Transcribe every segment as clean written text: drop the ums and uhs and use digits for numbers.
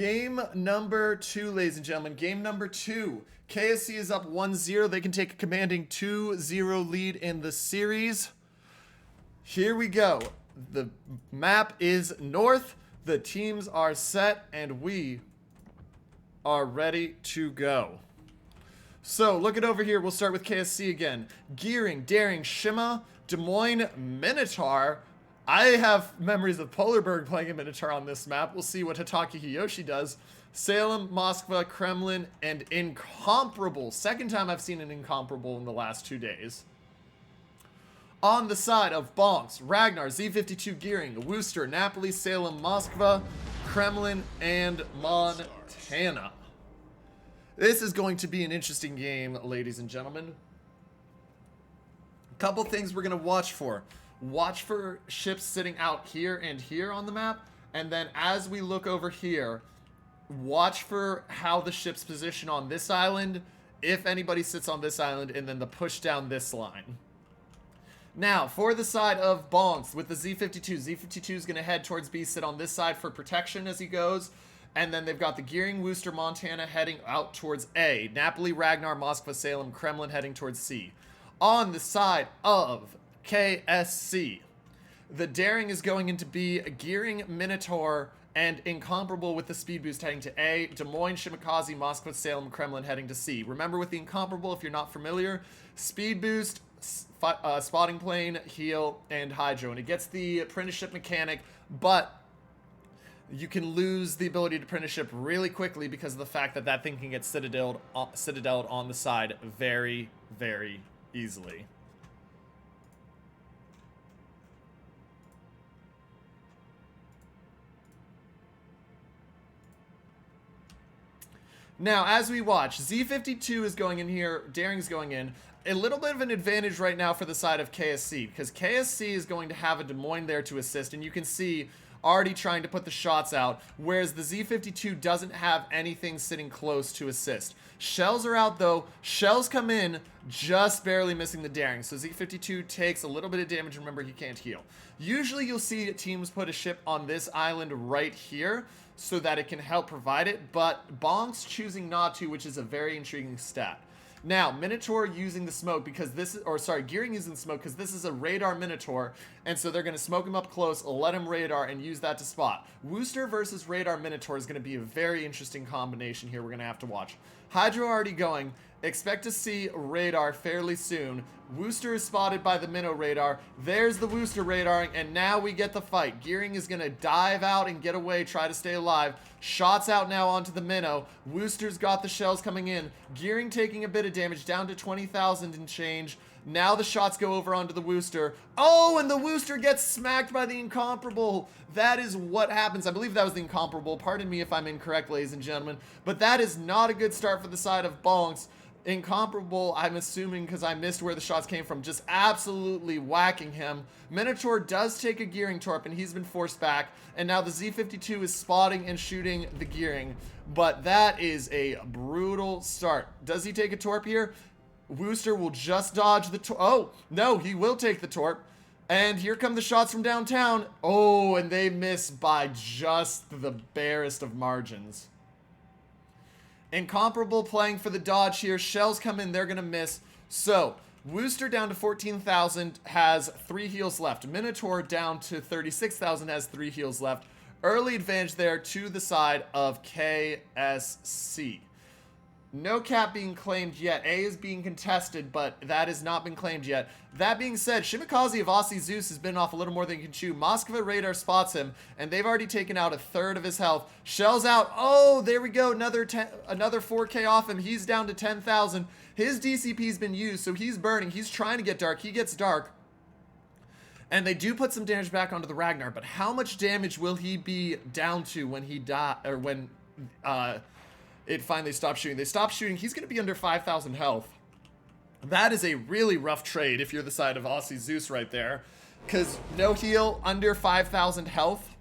Game number 2, ladies and gentlemen. Game number 2. KSC is up 1-0. They can take a commanding 2-0 lead in the series. Here we go. The map is north. The teams are set, and we are ready to go. So, looking over here, we'll start with KSC again. Gearing, Daring, Shima, Des Moines, Minotaur. I have memories of Polarberg playing a Minotaur on this map. We'll see what Hitaki Hiyoshi does. Salem, Moskva, Kremlin, and Incomparable. Second time I've seen an Incomparable in the last 2 days. On the side of BONKS, Ragnar, Z52 Gearing, Worcester, Napoli, Salem, Moskva, Kremlin, and Montana. This is going to be an interesting game, ladies and gentlemen. A couple things we're going to watch for. Watch for ships sitting out here and here on the map. And then as we look over here, watch for how the ships position on this island, if anybody sits on this island, and then the push down this line. Now, for the side of BONKS with the Z52. Z52 is going to head towards B, sit on this side for protection as he goes. And then they've got the Gearing, Worcester, Montana heading out towards A. Napoli, Ragnar, Moskva, Salem, Kremlin heading towards C. On the side of KSC, the Daring is going into B, Gearing, Minotaur, and Incomparable with the speed boost heading to A, Des Moines, Shimakaze, Moskva, Salem, Kremlin heading to C. Remember with the Incomparable, if you're not familiar, speed boost, spotting plane, heal, and hydro. And it gets the apprenticeship mechanic, but you can lose the ability to apprenticeship really quickly because of the fact that that thing can get citadeled on the side very, very easily. Now, as we watch, Z52 is going in here, Daring's going in. A little bit of an advantage right now for the side of KSC, because KSC is going to have a Des Moines there to assist, and you can see already trying to put the shots out, whereas the Z52 doesn't have anything sitting close to assist. Shells are out, though. Shells come in, just barely missing the Daring, so Z52 takes a little bit of damage. Remember, he can't heal. Usually, you'll see teams put a ship on this island right here, so that it can help provide it, but BONKS choosing not to, which is a very intriguing stat. Now, Minotaur using the smoke because this is, or sorry, Gearing using the smoke because this is a radar Minotaur, and so they're going to smoke him up close, let him radar, and use that to spot. Worcester versus radar Minotaur is going to be a very interesting combination here we're going to have to watch. Hydro already going. Expect to see radar fairly soon. Worcester is spotted by the Minnow radar. There's the Worcester radaring, and now we get the fight. Gearing is going to dive out and get away, try to stay alive. Shots out now onto the Minnow. Worcester's got the shells coming in. Gearing taking a bit of damage, down to 20,000 and change. Now the shots go over onto the Worcester. Oh, and the Worcester gets smacked by the Incomparable. That is what happens. I believe that was the Incomparable. Pardon me if I'm incorrect, ladies and gentlemen. But that is not a good start for the side of BONKS. Incomparable, I'm assuming because I missed where the shots came from, just absolutely whacking him. Minotaur does take a Gearing torp, and he's been forced back. And now the Z52 is spotting and shooting the Gearing. But that is a brutal start. Does he take a torp here? Worcester will just dodge the torp. Oh, no, he will take the torp. And here come the shots from downtown. Oh, and they miss by just the barest of margins. Incomparable playing for the dodge here. Shells come in, they're going to miss. So, Worcester down to 14,000 has 3 heals left. Minotaur down to 36,000 has 3 heals left. Early advantage there to the side of KSC. No cap being claimed yet. A is being contested, but that has not been claimed yet. That being said, Shimakaze of Aussie Zeus has been off a little more than he can chew. Moskva radar spots him, and they've already taken out 1/3 of his health. Shells out. Oh, there we go. Another 4K off him. He's down to 10,000. His DCP's been used, so he's burning. He's trying to get dark. He gets dark. And they do put some damage back onto the Ragnar, but how much damage will he be down to when he or when it finally stops shooting? They stop shooting. He's going to be under 5,000 health. That is a really rough trade if you're the side of Aussie Zeus right there. Because no heal, under 5,000 health.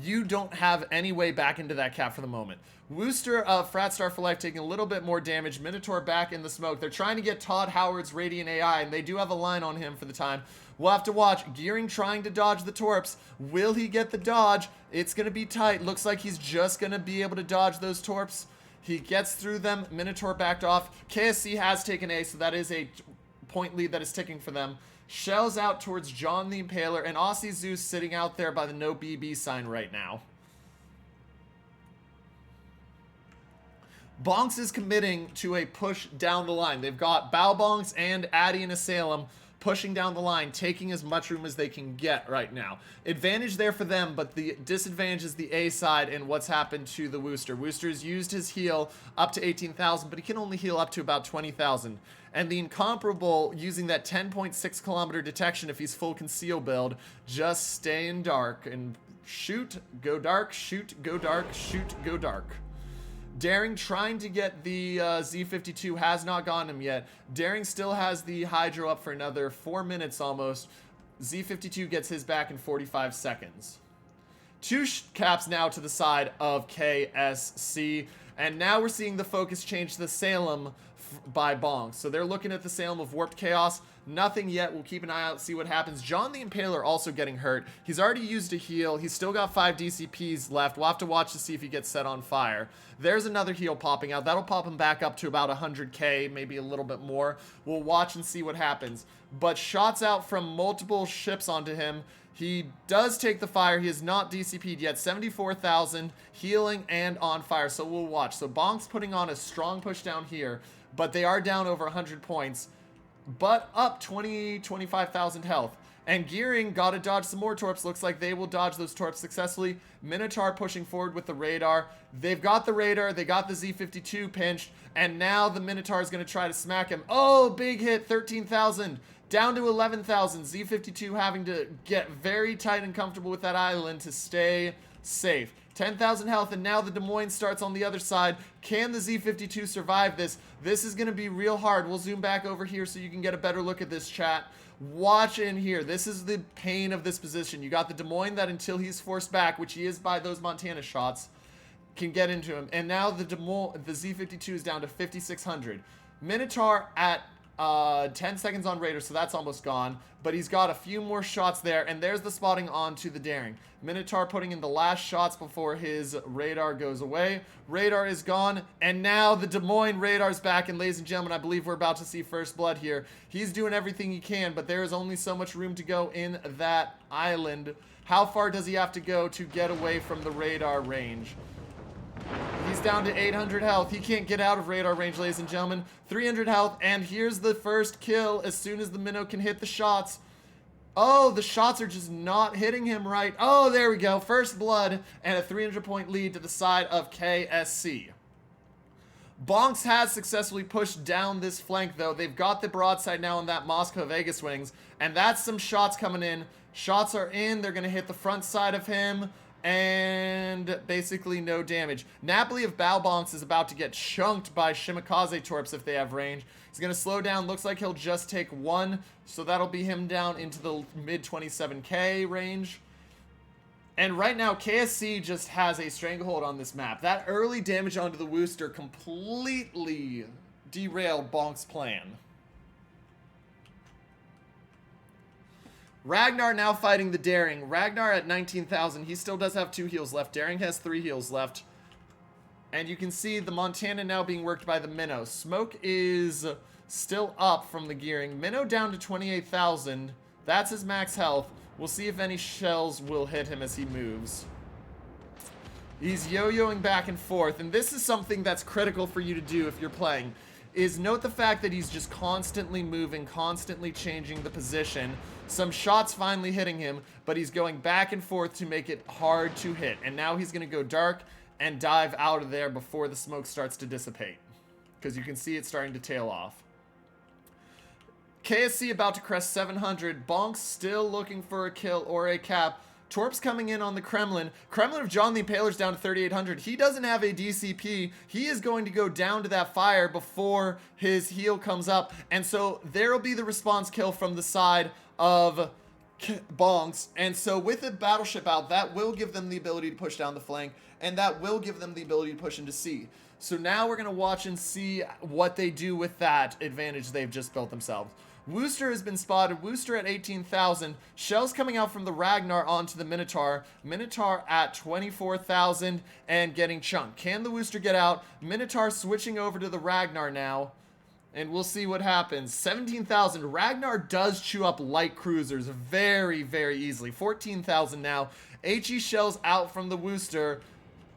you don't have any way back into that cap for the moment. Wooster of Fratstar for Life taking a little bit more damage. Minotaur back in the smoke. They're trying to get Todd Howard's Radiant AI, and they do have a line on him for the time. We'll have to watch. Gearing trying to dodge the Torps. Will he get the dodge? It's going to be tight. Looks like he's just going to be able to dodge those Torps. He gets through them. Minotaur backed off. KSC has taken A, so that is a point lead that is ticking for them. Shells out towards John the Impaler, and Aussie Zeus sitting out there by the no BB sign right now. Bonks is committing to a push down the line. They've got Bonks and Addy and Asylum pushing down the line, taking as much room as they can get right now. Advantage there for them, but the disadvantage is the A side and what's happened to the Wooster. Wooster's used his heal up to 18,000, but he can only heal up to about 20,000. And the Incomparable using that 10.6 kilometer detection if he's full conceal build, just stay in dark and shoot, go dark, shoot, go dark, shoot, go dark. Daring trying to get the Z52 has not gotten him yet. Daring still has the Hydro up for another 4 minutes almost. Z52 gets his back in 45 seconds. Two caps now to the side of KSC. And now we're seeing the focus change to the Salem by Bonks. So they're looking at the Salem of Warped Chaos. Nothing yet. We'll keep an eye out, see what happens. John the Impaler also getting hurt. He's already used a heal. He's still got 5 DCPs left. We'll have to watch to see if he gets set on fire. There's another heal popping out. That'll pop him back up to about 100k, maybe a little bit more. We'll watch and see what happens. But shots out from multiple ships onto him. He does take the fire. He is not DCP'd yet. 74,000 healing and on fire. So we'll watch. So Bonks putting on a strong push down here. But they are down over 100 points. But up 25,000 health. And Gearing got to dodge some more Torps. Looks like they will dodge those Torps successfully. Minotaur pushing forward with the radar. They've got the radar. They got the Z52 pinched. And now the Minotaur is going to try to smack him. Oh, big hit. 13,000. Down to 11,000. Z52 having to get very tight and comfortable with that island to stay safe. 10,000 health, and now the Des Moines starts on the other side. Can the Z52 survive this? This is going to be real hard. We'll zoom back over here so you can get a better look at this, chat. Watch in here. This is the pain of this position. You got the Des Moines that until he's forced back, which he is by those Montana shots, can get into him. And now the Z52 is down to 5,600. Minotaur at 10 seconds on radar, so that's almost gone. But he's got a few more shots there, and there's the spotting onto the Daring. Minotaur putting in the last shots before his radar goes away. Radar is gone, and now the Des Moines radar's back, and ladies and gentlemen, I believe we're about to see first blood here. He's doing everything he can, but there is only so much room to go in that island. How far does he have to go to get away from the radar range? He's down to 800 health. He can't get out of radar range, ladies and gentlemen. 300 health, and here's the first kill as soon as the Minnow can hit the shots. Oh, the shots are just not hitting him right. Oh, there we go. First blood and a 300-point lead to the side of KSC. Bonks has successfully pushed down this flank, though. They've got the broadside now on that Moscow Vegas wings, and that's some shots coming in. Shots are in. They're going to hit the front side of him. And basically no damage. Napoli of Bonks is about to get chunked by Shimikaze Torps if they have range. He's going to slow down. Looks like he'll just take one. So that'll be him down into the mid 27k range. And right now, KSC just has a stranglehold on this map. That early damage onto the Wooster completely derailed Bonk's plan. Ragnar now fighting the Daring. Ragnar at 19,000. He still does have 2 heals left. Daring has 3 heals left. And you can see the Montana now being worked by the Minnow. Smoke is still up from the Gearing. Minnow down to 28,000. That's his max health. We'll see if any shells will hit him as he moves. He's yo-yoing back and forth. And this is something that's critical for you to do if you're playing. Is note the fact that he's just constantly moving, constantly changing the position. Some shots finally hitting him, but he's going back and forth to make it hard to hit. And now he's going to go dark and dive out of there before the smoke starts to dissipate. Because you can see it starting to tail off. KSC about to crest 700. Bonks still looking for a kill or a cap. Torps coming in on the Kremlin. Kremlin of John the Impaler's down to 3,800. He doesn't have a DCP. He is going to go down to that fire before his heal comes up. And so there will be the response kill from the side of Bonks. And so with a battleship out, that will give them the ability to push down the flank, and that will give them the ability to push into C. So now we're going to watch and see what they do with that advantage they've just built themselves. Wooster has been spotted. Wooster at 18,000. Shells coming out from the Ragnar onto the Minotaur. Minotaur at 24,000 and getting chunked. Can the Wooster get out? Minotaur switching over to the Ragnar now. And we'll see what happens. 17,000. Ragnar does chew up light cruisers very, very easily. 14,000 now. HE shells out from the Wooster.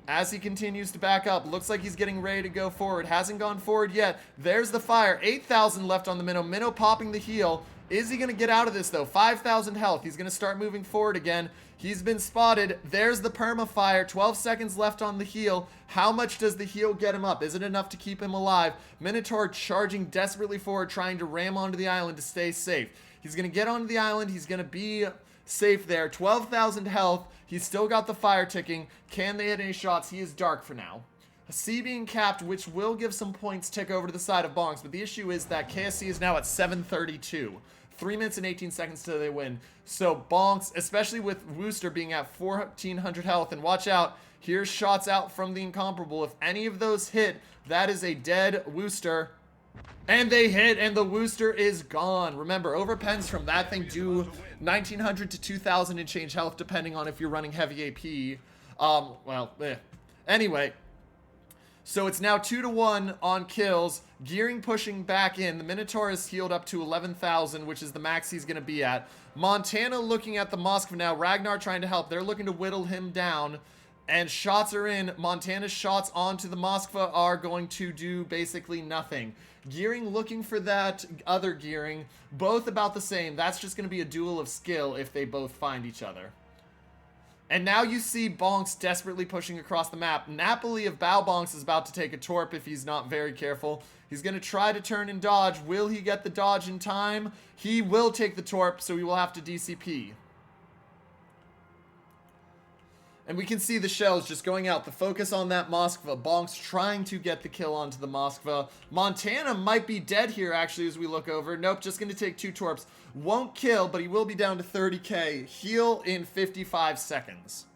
As he continues to back up, looks like he's getting ready to go forward. Hasn't gone forward yet. There's the fire. 8,000 left on the Minnow. Minnow popping the heal. Is he going to get out of this, though? 5,000 health. He's going to start moving forward again. He's been spotted. There's the perma fire. 12 seconds left on the heal. How much does the heal get him up? Is it enough to keep him alive? Minotaur charging desperately forward, trying to ram onto the island to stay safe. He's going to get onto the island. He's going to be safe there. 12,000 health. He's still got the fire ticking. Can they hit any shots? He is dark for now. A C being capped, which will give some points tick over to the side of Bonks. But the issue is that KSC is now at 732. 3 minutes and 18 seconds till they win. So Bonks, especially with Wooster being at 1,400 health. And watch out. Here's shots out from the Incomparable. If any of those hit, that is a dead Wooster. And they hit, and the Wooster is gone. Remember, overpens from that thing do 1,900 to 2,000 and change health, depending on if you're running heavy AP. Anyway, so it's now 2-1 on kills. Gearing pushing back in. The Minotaur is healed up to 11,000, which is the max he's going to be at. Montana looking at the Moskva now. Ragnar trying to help. They're looking to whittle him down. And shots are in. Montana's shots onto the Moskva are going to do basically nothing. Gearing looking for that other Gearing. Both about the same. That's just going to be a duel of skill if they both find each other. And now you see Bonks desperately pushing across the map. Napoli of Bow Bonks is about to take a torp if he's not very careful. He's going to try to turn and dodge. Will he get the dodge in time? He will take the torp, so he will have to DCP. And we can see the shells just going out. The focus on that Moskva. Bonks trying to get the kill onto the Moskva. Montana might be dead here, actually, as we look over. Nope, just going to take 2 torps. Won't kill, but he will be down to 30k. Heal in 55 seconds.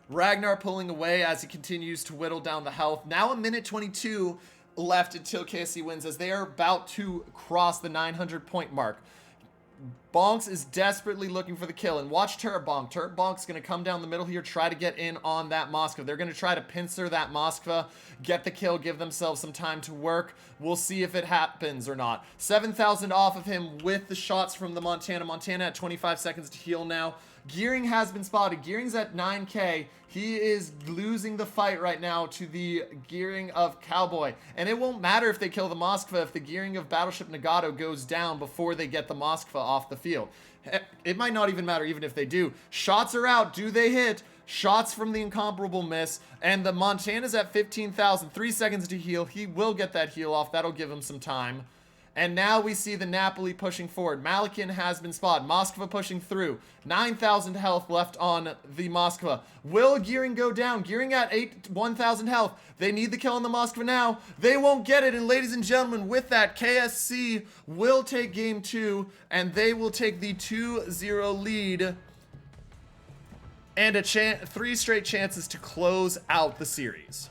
Ragnar pulling away as he continues to whittle down the health. Now a minute 22 left until KSC wins, as they are about to cross the 900 point mark. Bonks is desperately looking for the kill. And watch Turret Bonk. Turret Bonk's going to come down the middle here, try to get in on that Moskva. They're going to try to pincer that Moskva, get the kill, give themselves some time to work. We'll see if it happens or not. 7,000 off of him with the shots from the Montana. Montana at 25 seconds to heal now. Gearing has been spotted. Gearing's at 9k. He is losing the fight right now to the Gearing of Cowboy. And it won't matter if they kill the Moskva if the Gearing of Battleship Nagato goes down before they get the Moskva off the field. It might not even matter even if they do. Shots are out. Do they hit? Shots from the Incomparable miss. And the Montana's at 15,000. 3 seconds to heal. He will get that heal off. That'll give him some time. And now we see the Napoli pushing forward. Malakin has been spotted. Moskva pushing through. 9,000 health left on the Moskva. Will Gearing go down? Gearing at 1,000 health. They need the kill on the Moskva now. They won't get it. And ladies and gentlemen, with that, KSC will take game 2. And they will take the 2-0 lead. And 3 straight chances to close out the series.